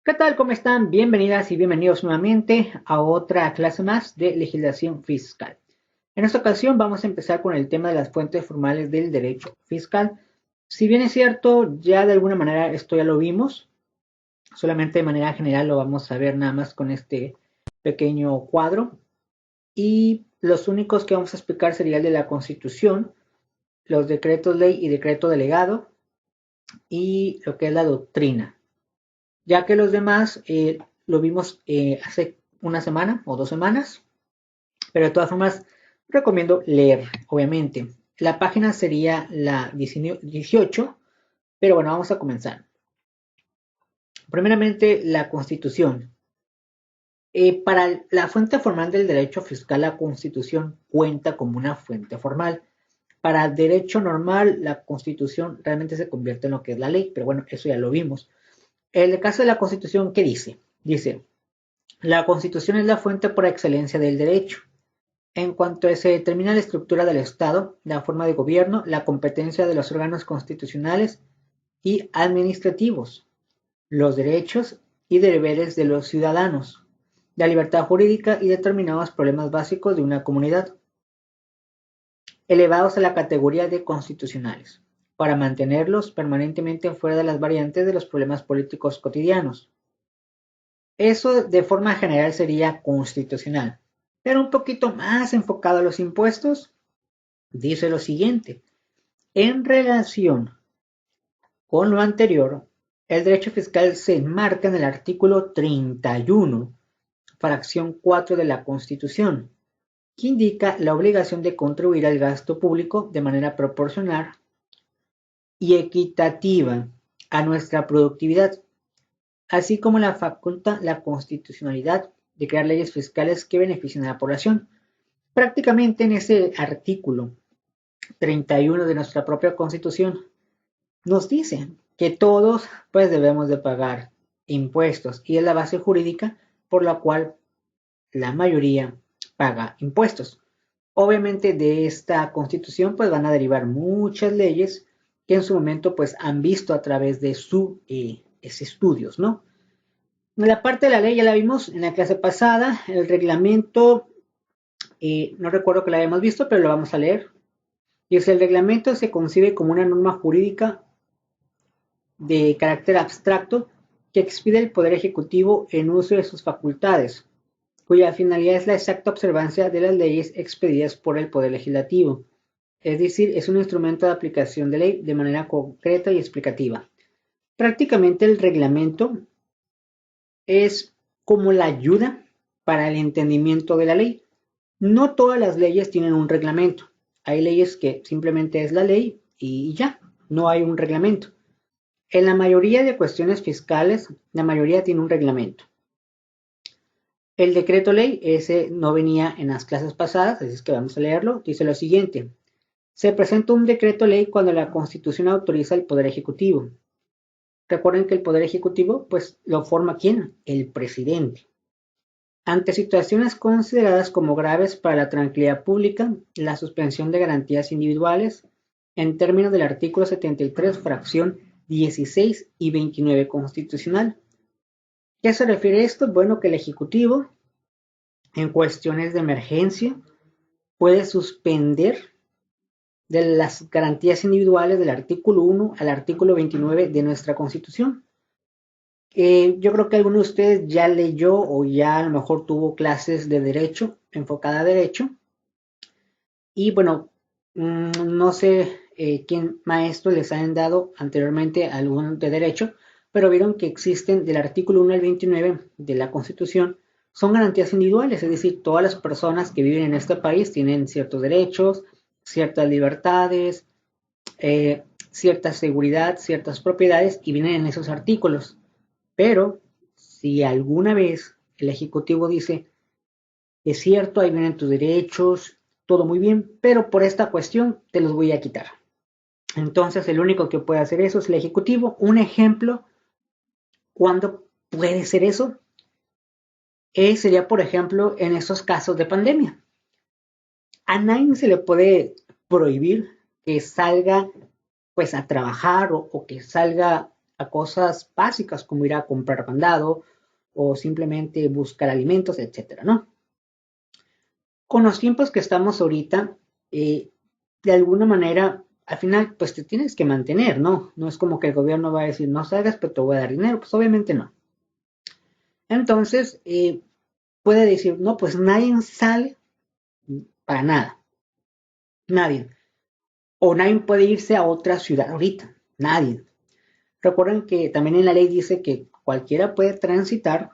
¿Qué tal? ¿Cómo están? Bienvenidas y bienvenidos nuevamente a otra clase más de legislación fiscal. En esta ocasión vamos a empezar con el tema de las fuentes formales del derecho fiscal. Si bien es cierto, ya de alguna manera esto ya lo vimos, solamente de manera general lo vamos a ver nada más con este pequeño cuadro. Y los únicos que vamos a explicar sería el de la Constitución, los decretos ley y decreto delegado y lo que es la doctrina, ya que los demás lo vimos hace una semana o 2 semanas, pero de todas formas recomiendo leer, obviamente. La página sería la 18, pero bueno, vamos a comenzar. Primeramente, la Constitución. Para la fuente formal del derecho fiscal, la Constitución cuenta como una fuente formal. Para el derecho normal, la Constitución realmente se convierte en lo que es la ley, pero bueno, eso ya lo vimos. En el caso de la Constitución, ¿qué dice? Dice, la Constitución es la fuente por excelencia del derecho. En cuanto se determina la estructura del Estado, la forma de gobierno, la competencia de los órganos constitucionales y administrativos, los derechos y deberes de los ciudadanos, la libertad jurídica y determinados problemas básicos de una comunidad, elevados a la categoría de constitucionales, para mantenerlos permanentemente fuera de las variantes de los problemas políticos cotidianos. Eso de forma general sería constitucional, pero un poquito más enfocado a los impuestos, dice lo siguiente. En relación con lo anterior, el derecho fiscal se enmarca en el artículo 31, fracción 4 de la Constitución, que indica la obligación de contribuir al gasto público de manera proporcional y equitativa a nuestra productividad, así como la faculta la constitucionalidad de crear leyes fiscales que beneficien a la población. Prácticamente en ese artículo 31 de nuestra propia Constitución nos dice que todos pues debemos de pagar impuestos y es la base jurídica por la cual la mayoría paga impuestos. Obviamente de esta Constitución pues van a derivar muchas leyes que en su momento pues han visto a través de sus estudios, ¿no? La parte de la ley ya la vimos en la clase pasada, el reglamento, no recuerdo que la hayamos visto, pero lo vamos a leer. Dice, el reglamento se concibe como una norma jurídica de carácter abstracto que expide el Poder Ejecutivo en uso de sus facultades, cuya finalidad es la exacta observancia de las leyes expedidas por el Poder Legislativo. Es decir, es un instrumento de aplicación de ley de manera concreta y explicativa. Prácticamente el reglamento es como la ayuda para el entendimiento de la ley. No todas las leyes tienen un reglamento. Hay leyes que simplemente es la ley y ya, no hay un reglamento. En la mayoría de cuestiones fiscales, la mayoría tiene un reglamento. El decreto ley, ese no venía en las clases pasadas, así es que vamos a leerlo. Dice lo siguiente. Se presenta un decreto ley cuando la Constitución autoriza el Poder Ejecutivo. Recuerden que el Poder Ejecutivo, pues, lo forma ¿quién? El presidente. Ante situaciones consideradas como graves para la tranquilidad pública, la suspensión de garantías individuales, en términos del artículo 73, fracción 16 y 29 constitucional. ¿Qué se refiere a esto? Bueno, que el Ejecutivo, en cuestiones de emergencia, puede suspender de las garantías individuales del artículo 1 al artículo 29 de nuestra Constitución. Yo creo que alguno de ustedes ya leyó o ya a lo mejor tuvo clases de derecho, enfocada a derecho. Y bueno, no sé quién maestro les hayan dado anteriormente algún de derecho, pero vieron que existen del artículo 1 al 29 de la Constitución, son garantías individuales, es decir, todas las personas que viven en este país tienen ciertos derechos, ciertas libertades, cierta seguridad, ciertas propiedades y vienen en esos artículos. Pero si alguna vez el Ejecutivo dice, es cierto, ahí vienen tus derechos, todo muy bien, pero por esta cuestión te los voy a quitar. Entonces el único que puede hacer eso es el Ejecutivo. Un ejemplo, ¿cuándo puede ser eso? Sería, por ejemplo, en estos casos de pandemia. A nadie se le puede prohibir que salga pues a trabajar o que salga a cosas básicas como ir a comprar mandado o simplemente buscar alimentos, etcétera, ¿no? Con los tiempos que estamos ahorita, de alguna manera, al final, pues te tienes que mantener, ¿no? No es como que el gobierno va a decir, no salgas, pero te voy a dar dinero, pues obviamente no. Entonces, puede decir, no, pues nadie sale para nada, nadie. O nadie puede irse a otra ciudad ahorita, nadie. Recuerden que también en la ley dice que cualquiera puede transitar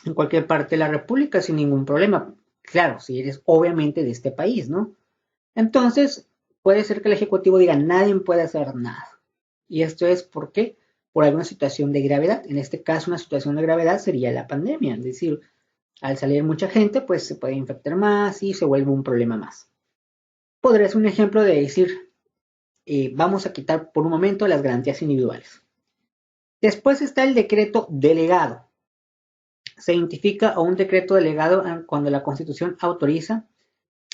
en cualquier parte de la República sin ningún problema. Claro, si eres obviamente de este país, ¿no? Entonces, puede ser que el Ejecutivo diga, nadie puede hacer nada. Y esto es porque por alguna situación de gravedad. En este caso, una situación de gravedad sería la pandemia. Es decir, al salir mucha gente, pues se puede infectar más y se vuelve un problema más. Podría ser un ejemplo de decir, vamos a quitar por un momento las garantías individuales. Después está el decreto delegado. Se identifica a un decreto delegado cuando la Constitución autoriza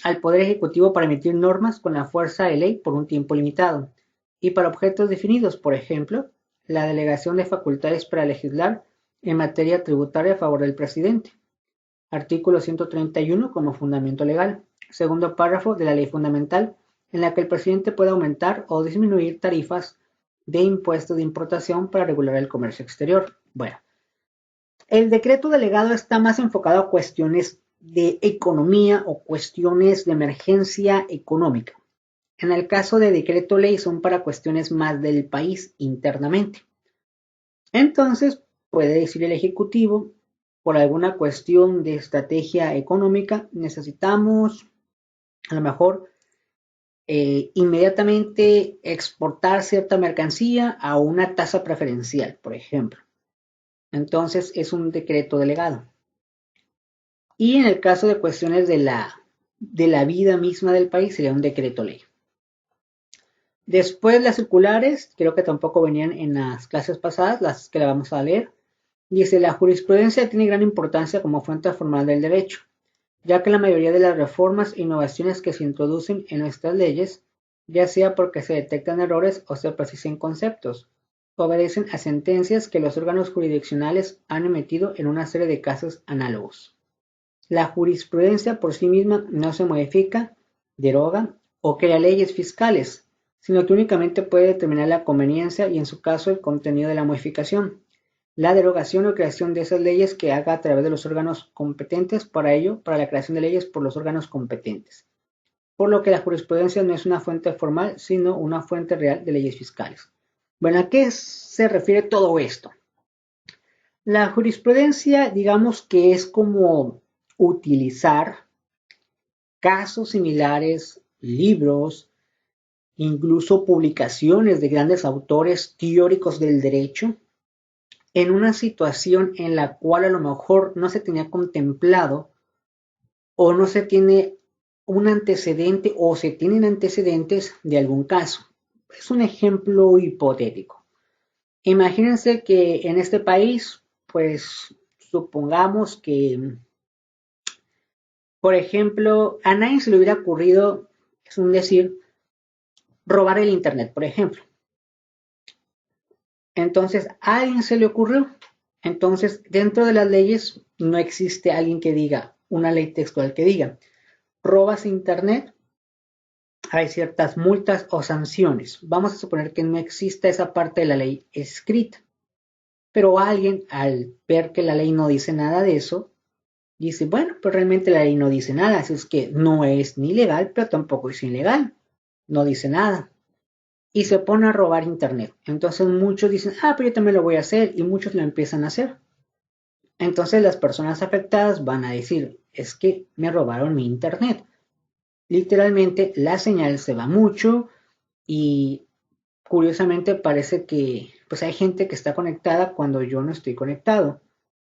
al Poder Ejecutivo para emitir normas con la fuerza de ley por un tiempo limitado y para objetos definidos, por ejemplo, la delegación de facultades para legislar en materia tributaria a favor del presidente. Artículo 131 como fundamento legal. Segundo párrafo de la ley fundamental en la que el presidente puede aumentar o disminuir tarifas de impuestos de importación para regular el comercio exterior. Bueno, el decreto delegado está más enfocado a cuestiones de economía o cuestiones de emergencia económica. En el caso de decreto ley son para cuestiones más del país internamente. Entonces, puede decir el Ejecutivo, por alguna cuestión de estrategia económica, necesitamos a lo mejor inmediatamente exportar cierta mercancía a una tasa preferencial, por ejemplo. Entonces, es un decreto delegado. Y en el caso de cuestiones de la vida misma del país, sería un decreto ley. Después las circulares, creo que tampoco venían en las clases pasadas, las que la vamos a leer. Dice, la jurisprudencia tiene gran importancia como fuente formal del derecho, ya que la mayoría de las reformas e innovaciones que se introducen en nuestras leyes, ya sea porque se detectan errores o se precisan conceptos, obedecen a sentencias que los órganos jurisdiccionales han emitido en una serie de casos análogos. La jurisprudencia por sí misma no se modifica, deroga o crea leyes fiscales, sino que únicamente puede determinar la conveniencia y en su caso el contenido de la modificación, la derogación o creación de esas leyes que haga a través de los órganos competentes para ello, para la creación de leyes por los órganos competentes. Por lo que la jurisprudencia no es una fuente formal, sino una fuente real de leyes fiscales. Bueno, ¿a qué se refiere todo esto? La jurisprudencia, digamos que es como utilizar casos similares, libros, incluso publicaciones de grandes autores teóricos del derecho, en una situación en la cual a lo mejor no se tenía contemplado o no se tiene un antecedente o se tienen antecedentes de algún caso. Es un ejemplo hipotético. Imagínense que en este país, pues supongamos que, por ejemplo, a nadie se le hubiera ocurrido, es un decir, robar el Internet, por ejemplo. Entonces, a alguien se le ocurrió. Entonces, dentro de las leyes no existe alguien que diga, una ley textual que diga, robas Internet, hay ciertas multas o sanciones. Vamos a suponer que no exista esa parte de la ley escrita. Pero alguien, al ver que la ley no dice nada de eso, dice, bueno, pues realmente la ley no dice nada, así es que no es ni legal, pero tampoco es ilegal. No dice nada. Y se pone a robar Internet. Entonces muchos dicen, pero yo también lo voy a hacer, y muchos lo empiezan a hacer. Entonces las personas afectadas van a decir, es que me robaron mi Internet. Literalmente la señal se va mucho y curiosamente parece que pues hay gente que está conectada cuando yo no estoy conectado.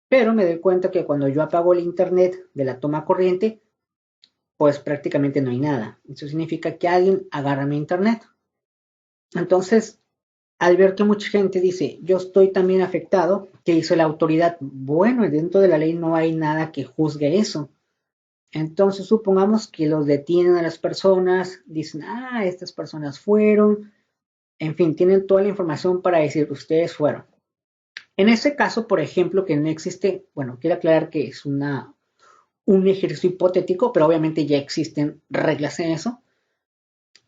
Pero me doy cuenta que cuando yo apago el Internet de la toma corriente, pues prácticamente no hay nada. Eso significa que alguien agarra mi Internet. Entonces, al ver que mucha gente dice, yo estoy también afectado, ¿qué hizo la autoridad? Bueno, dentro de la ley no hay nada que juzgue eso. Entonces, supongamos que los detienen a las personas, dicen, estas personas fueron, En fin, tienen toda la información para decir ustedes fueron. En este caso, por ejemplo, que no existe, bueno, quiero aclarar que es un ejercicio hipotético, pero obviamente ya existen reglas en eso.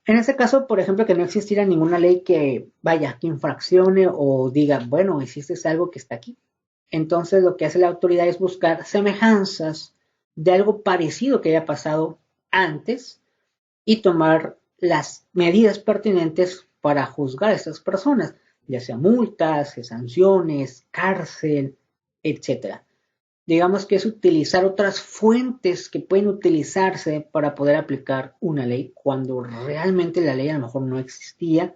En este caso, por ejemplo, que no existiera ninguna ley que vaya, que infraccione o diga, bueno, hiciste algo que está aquí. Entonces lo que hace la autoridad es buscar semejanzas de algo parecido que haya pasado antes y tomar las medidas pertinentes para juzgar a estas personas, ya sea multas, sanciones, cárcel, etcétera. Digamos que es utilizar otras fuentes que pueden utilizarse para poder aplicar una ley cuando realmente la ley a lo mejor no existía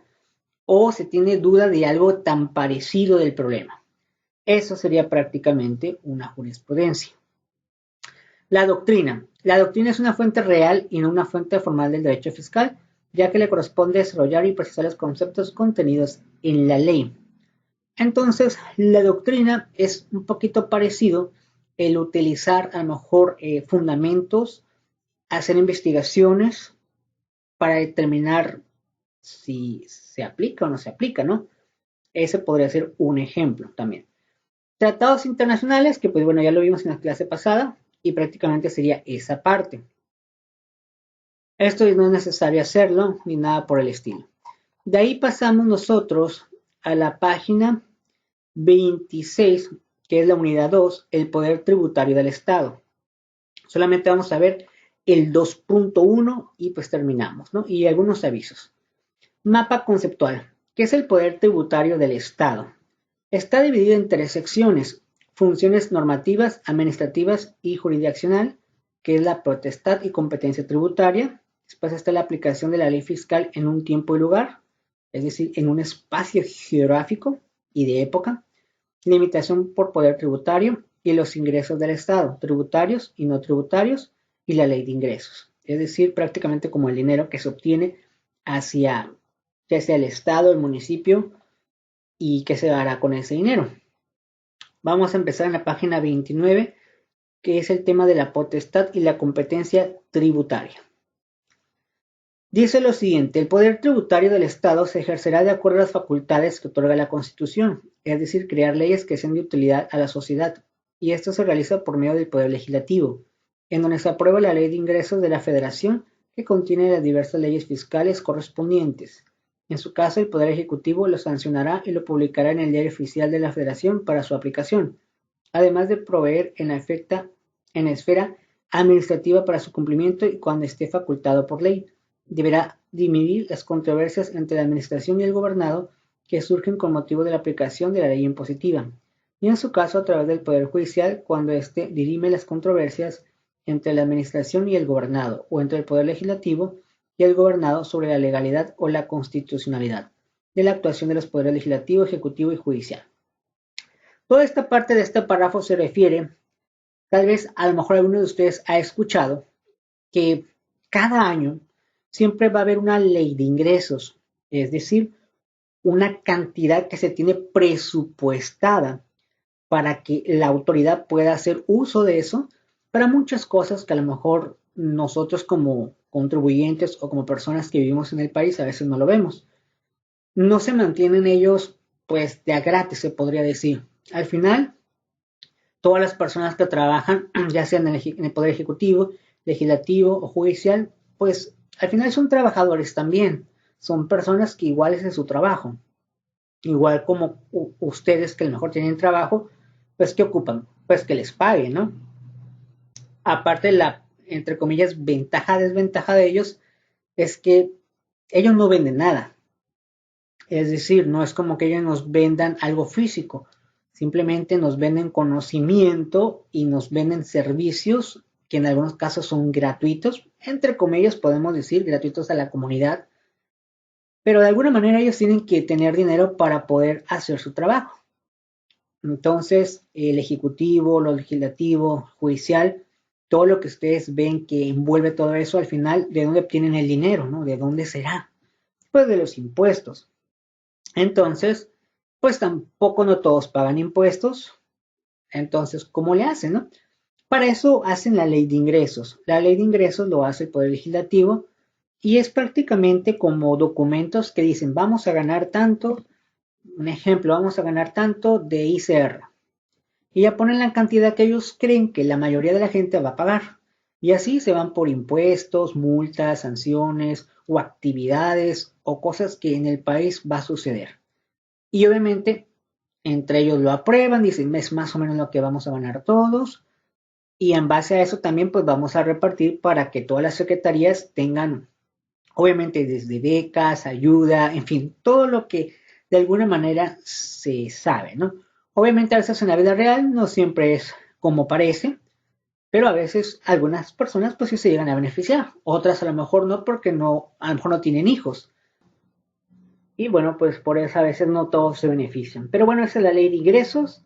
o se tiene duda de algo tan parecido del problema. Eso sería prácticamente una jurisprudencia. La doctrina. La doctrina es una fuente real y no una fuente formal del derecho fiscal, ya que le corresponde desarrollar y precisar los conceptos contenidos en la ley. Entonces, la doctrina es un poquito parecido el utilizar a lo mejor fundamentos, hacer investigaciones para determinar si se aplica o no se aplica, ¿no? Ese podría ser un ejemplo también. Tratados internacionales, que pues bueno, ya lo vimos en la clase pasada, y prácticamente sería esa parte. Esto no es necesario hacerlo, ni nada por el estilo. De ahí pasamos nosotros a la página 26, que es la unidad 2, el poder tributario del Estado. Solamente vamos a ver el 2.1 y pues terminamos, ¿no? Y algunos avisos. Mapa conceptual. ¿Qué es el poder tributario del Estado? Está dividido en 3 secciones: funciones normativas, administrativas y jurisdiccional, que es la potestad y competencia tributaria. Después está la aplicación de la ley fiscal en un tiempo y lugar, es decir, en un espacio geográfico y de época. Limitación por poder tributario y los ingresos del Estado, tributarios y no tributarios, y la ley de ingresos. Es decir, prácticamente como el dinero que se obtiene hacia, ya sea el Estado, el municipio, y qué se hará con ese dinero. Vamos a empezar en la página 29, que es el tema de la potestad y la competencia tributaria. Dice lo siguiente: el poder tributario del Estado se ejercerá de acuerdo a las facultades que otorga la Constitución, es decir, crear leyes que sean de utilidad a la sociedad, y esto se realiza por medio del Poder Legislativo, en donde se aprueba la Ley de Ingresos de la Federación, que contiene las diversas leyes fiscales correspondientes. En su caso, el Poder Ejecutivo lo sancionará y lo publicará en el Diario Oficial de la Federación para su aplicación, además de proveer en la esfera administrativa para su cumplimiento y cuando esté facultado por ley. Deberá dirimir las controversias entre la administración y el gobernado que surgen con motivo de la aplicación de la ley impositiva, y en su caso a través del Poder Judicial cuando éste dirime las controversias entre la administración y el gobernado, o entre el Poder Legislativo y el gobernado sobre la legalidad o la constitucionalidad de la actuación de los poderes legislativo, ejecutivo y judicial. Toda esta parte de este párrafo se refiere, tal vez a lo mejor alguno de ustedes ha escuchado, que cada año siempre va a haber una ley de ingresos, es decir, una cantidad que se tiene presupuestada para que la autoridad pueda hacer uso de eso para muchas cosas que a lo mejor nosotros como contribuyentes o como personas que vivimos en el país a veces no lo vemos. No se mantienen ellos pues de a gratis, se podría decir. Al final, todas las personas que trabajan, ya sea en el Poder Ejecutivo, Legislativo o Judicial, pues al final son trabajadores también. Son personas que igual es su trabajo. Igual como ustedes que a lo mejor tienen trabajo, pues ¿qué ocupan? Pues que les paguen, ¿no? Aparte la, entre comillas, ventaja, desventaja de ellos es que ellos no venden nada. Es decir, no es como que ellos nos vendan algo físico. Simplemente nos venden conocimiento y nos venden servicios que en algunos casos son gratuitos, entre comillas podemos decir gratuitos a la comunidad, pero de alguna manera ellos tienen que tener dinero para poder hacer su trabajo. Entonces, el ejecutivo, lo legislativo, judicial, todo lo que ustedes ven que envuelve todo eso, al final, ¿de dónde obtienen el dinero, no? ¿De dónde será? Pues de los impuestos. Entonces, pues tampoco no todos pagan impuestos. Entonces, ¿cómo le hacen, no? Para eso hacen la ley de ingresos. La ley de ingresos lo hace el Poder Legislativo y es prácticamente como documentos que dicen vamos a ganar tanto, un ejemplo, vamos a ganar tanto de ICR. Y ya ponen la cantidad que ellos creen que la mayoría de la gente va a pagar. Y así se van por impuestos, multas, sanciones o actividades o cosas que en el país va a suceder. Y obviamente entre ellos lo aprueban, dicen es más o menos lo que vamos a ganar todos. Y en base a eso también pues vamos a repartir para que todas las secretarías tengan, obviamente desde becas, ayuda, en fin, todo lo que de alguna manera se sabe, ¿no? Obviamente a veces en la vida real no siempre es como parece, pero a veces algunas personas pues sí se llegan a beneficiar, otras a lo mejor no porque no, a lo mejor no tienen hijos. Y bueno, pues por eso a veces no todos se benefician. Pero bueno, esa es la ley de ingresos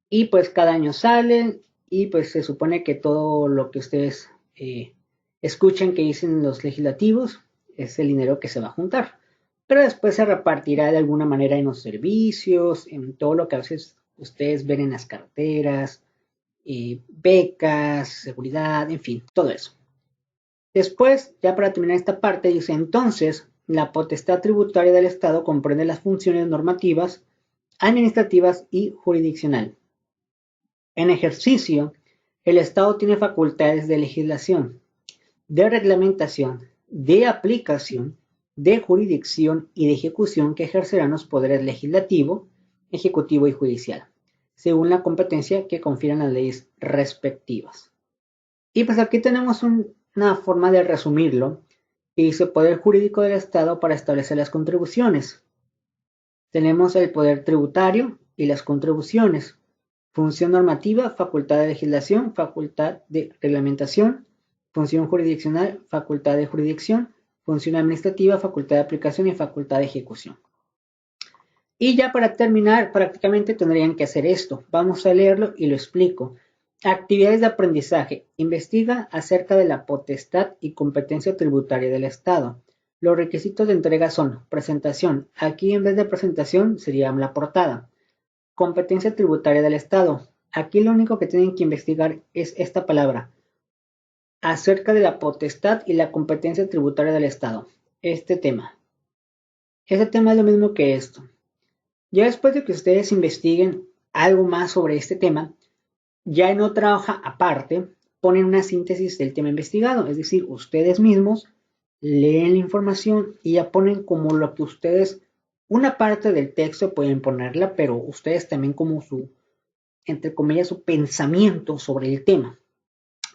y pues cada año salen y pues se supone que todo lo que ustedes escuchan que dicen los legislativos es el dinero que se va a juntar. Pero después se repartirá de alguna manera en los servicios, en todo lo que a veces ustedes ven en las carteras, becas, seguridad, en fin, todo eso. Después, ya para terminar esta parte, dice entonces, la potestad tributaria del Estado comprende las funciones normativas, administrativas y jurisdiccional. En ejercicio, el Estado tiene facultades de legislación, de reglamentación, de aplicación, de jurisdicción y de ejecución que ejercerán los poderes legislativo, ejecutivo y judicial, según la competencia que confieran las leyes respectivas. Y pues aquí tenemos una forma de resumirlo, que dice poder jurídico del Estado para establecer las contribuciones. Tenemos el poder tributario y las contribuciones. Función normativa, facultad de legislación, facultad de reglamentación, función jurisdiccional, facultad de jurisdicción, función administrativa, facultad de aplicación y facultad de ejecución. Y ya para terminar, prácticamente tendrían que hacer esto. Vamos a leerlo y lo explico. Actividades de aprendizaje. Investiga acerca de la potestad y competencia tributaria del Estado. Los requisitos de entrega son presentación. Aquí en vez de presentación sería la portada. Competencia tributaria del Estado. Aquí lo único que tienen que investigar es esta palabra. Acerca de la potestad y la competencia tributaria del Estado. Este tema. Este tema es lo mismo que esto. Ya después de que ustedes investiguen algo más sobre este tema, ya en otra hoja aparte ponen una síntesis del tema investigado, es decir, ustedes mismos leen la información y ya ponen como lo que ustedes, una parte del texto pueden ponerla, pero ustedes también como su, entre comillas, su pensamiento sobre el tema.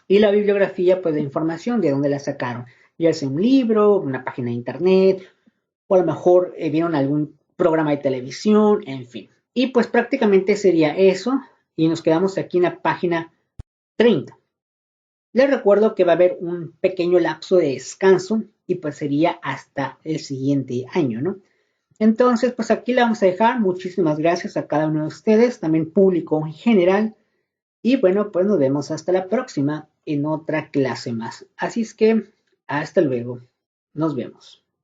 Y la bibliografía, pues de información, de dónde la sacaron, ya sea un libro, una página de internet, o a lo mejor vieron algún programa de televisión, en fin. Y pues prácticamente sería eso, y nos quedamos aquí en la página 30. Les recuerdo que va a haber un pequeño lapso de descanso y pues sería hasta el siguiente año, ¿no? Entonces, pues aquí la vamos a dejar. Muchísimas gracias a cada uno de ustedes, también público en general. Y bueno, pues nos vemos hasta la próxima en otra clase más. Así es que, hasta luego. Nos vemos.